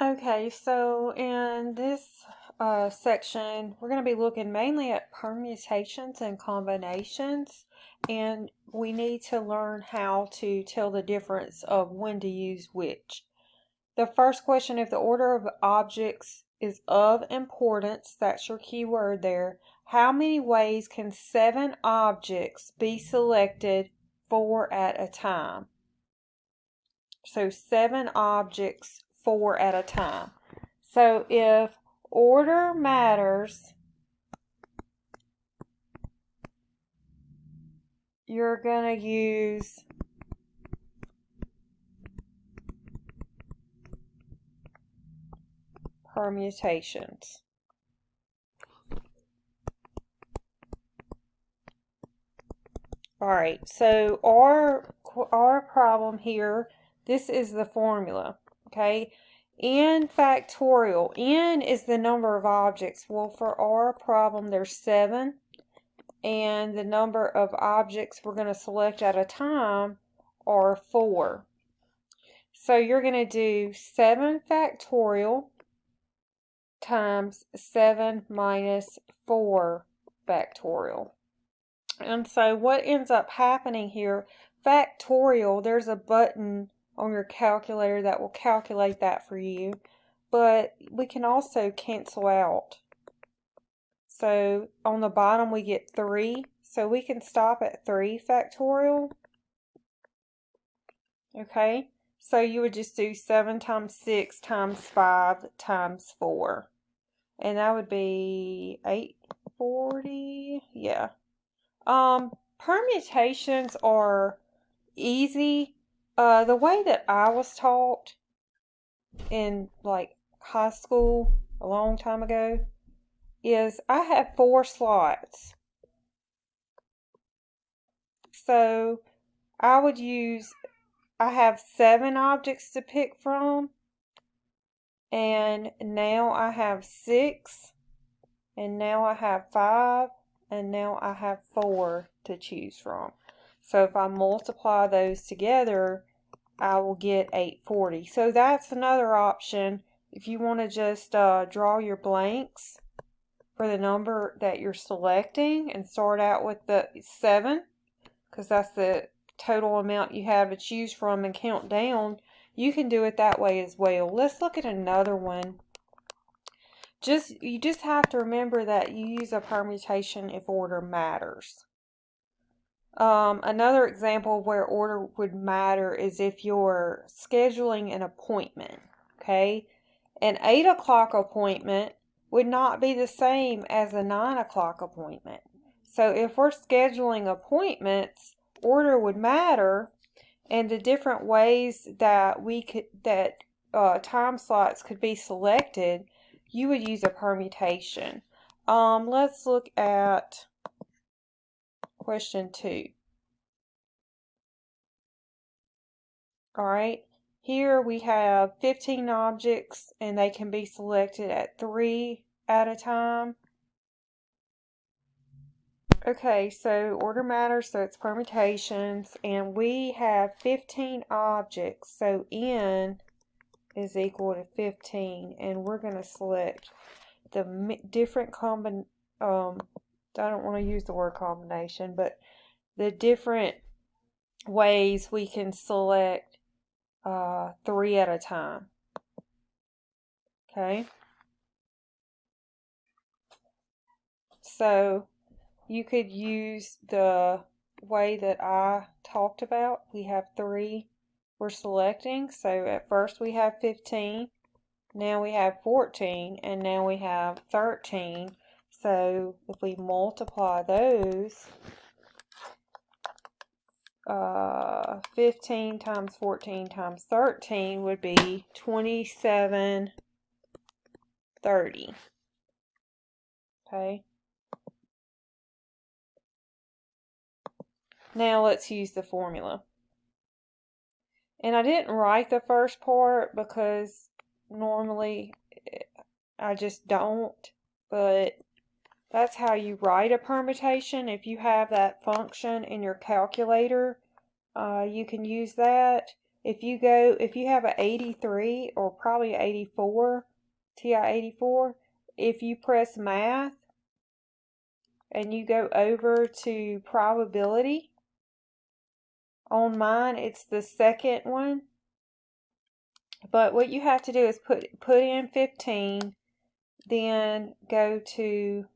Okay, so in this section, we're going to be looking mainly at permutations and combinations, and we need to learn how to tell the difference of when to use which. The first question, if the order of objects is of importance, that's your key word there, how many ways can 7 objects be selected 4 at a time? So 7 objects 4 at a time. So if order matters, you're going to use permutations. Alright, so our problem here, this is the formula, okay? N factorial. N is the number of objects. Well, for our problem, there's 7. And the number of objects we're going to select at a time are 4. So you're going to do 7 factorial times 7 minus 4 factorial. And so what ends up happening here, factorial, there's a button on your calculator that will calculate that for you. But we can also cancel out. So on the bottom we get 3. So we can stop at 3 factorial. Okay, so you would just do 7 times 6 times 5 times 4. And that would be 840. Yeah. Permutations are easy. The way that I was taught in like high school a long time ago is I had 4 slots. So I have 7 objects to pick from, and now I have 6, and now I have 5, and now I have 4 to choose from. So if I multiply those together, I will get 840. So that's another option if you want to just draw your blanks for the number that you're selecting and start out with the 7, because that's the total amount you have to choose from, and count down. You can do it that way as well. Let's look at another one. You just have to remember that you use a permutation if order matters. Another example of where order would matter is if you're scheduling an appointment. Okay, an 8 o'clock appointment would not be the same as a 9 o'clock appointment. So if we're scheduling appointments, order would matter, and the different ways that time slots could be selected, you would use a permutation. Let's look at question 2. Alright, here we have 15 objects and they can be selected at 3 at a time. Okay, so order matters, so it's permutations, and we have 15 objects, so N is equal to 15, and we're going to select the different I don't want to use the word combination, but the different ways we can select 3 at a time. Okay, so you could use the way that I talked about. We have 3 we're selecting. So at first we have 15, now we have 14, and now we have 13. So if we multiply those, 15 times 14 times 13 would be 2730. Okay. Now let's use the formula. And I didn't write the first part because normally I just don't, but that's how you write a permutation. If you have that function in your calculator, you can use that. if you have an 83 or probably 84, TI-84, if you press math and you go over to probability, on mine it's the second one. But what you have to do is put in 15, then go to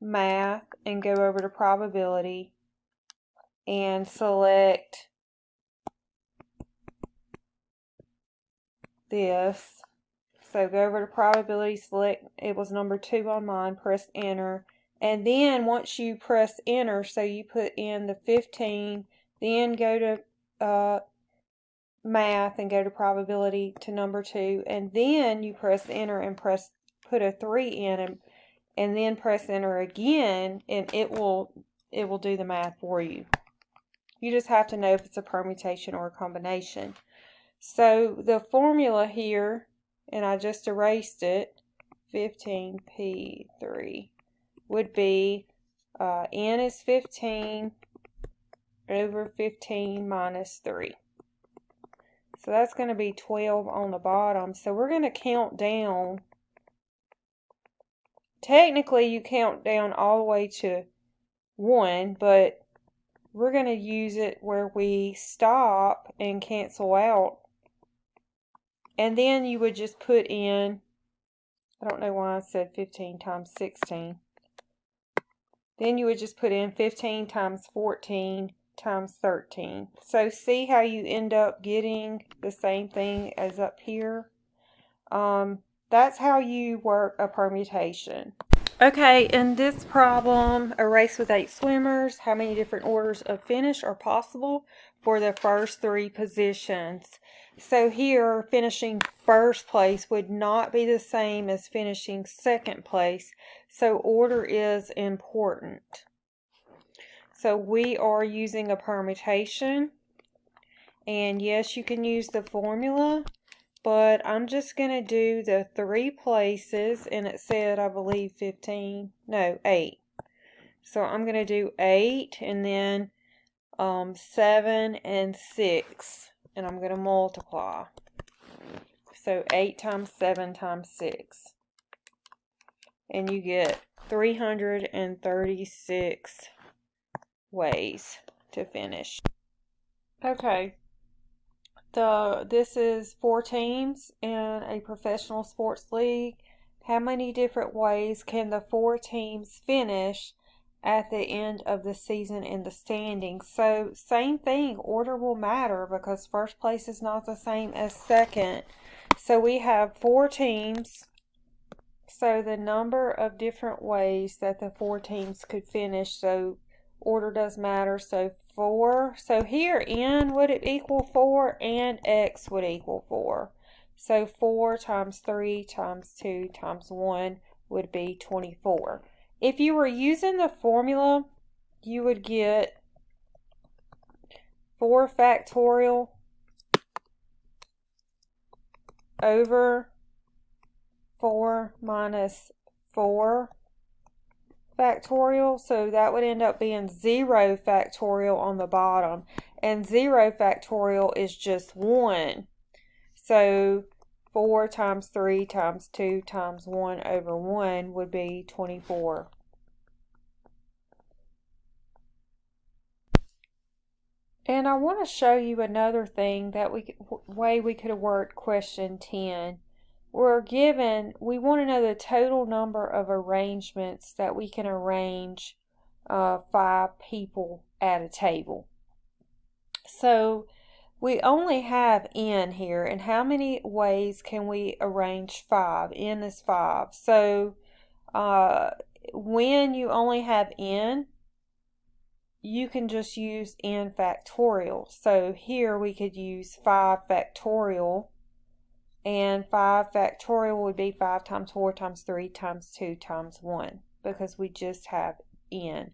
math and go over to probability and select this. So go over to probability, select, it was number 2 on mine, press enter. And then once you press enter, so you put in the 15, then go to math and go to probability to number 2, and then you press enter and put a 3 in, and then press enter again, and it will do the math for you. You just have to know if it's a permutation or a combination. So the formula here, and I just erased it, 15p3 would be n is 15 over 15 minus 3. So that's going to be 12 on the bottom. So we're going to count down. Technically, you count down all the way to 1, but we're going to use it where we stop and cancel out. And then you would just put in, I don't know why I said 15 times 16. Then you would just put in 15 times 14 times 13. So see how you end up getting the same thing as up here? That's how you work a permutation. Okay, in this problem, a race with 8 swimmers, how many different orders of finish are possible for the first 3 positions? So here, finishing first place would not be the same as finishing second place, so order is important. So we are using a permutation, and yes, you can use the formula, but I'm just going to do the 3 places, and it said, I believe 8. So I'm going to do 8, and then 7 and 6, and I'm going to multiply. So 8 times 7 times 6. And you get 336 ways to finish. Okay. This is 4 teams in a professional sports league. How many different ways can the 4 teams finish at the end of the season in the standings? So same thing, order will matter because first place is not the same as second. So we have 4 teams. So the number of different ways that the 4 teams could finish, so order does matter. So 4. So here n would equal 4 and x would equal 4. So 4 times 3 times 2 times 1 would be 24. If you were using the formula, you would get 4 factorial over 4 minus 4 factorial. So that would end up being 0 factorial on the bottom. And 0 factorial is just 1. So 4 times 3 times 2 times 1 over 1 would be 24. And I want to show you another thing that way we could have worked question 10. We want to know the total number of arrangements that we can arrange 5 people at a table. So we only have n here, and how many ways can we arrange 5? N is 5. So when you only have n, you can just use n factorial. So here we could use 5 factorial, and 5 factorial would be 5 times 4 times 3 times 2 times 1, because we just have n.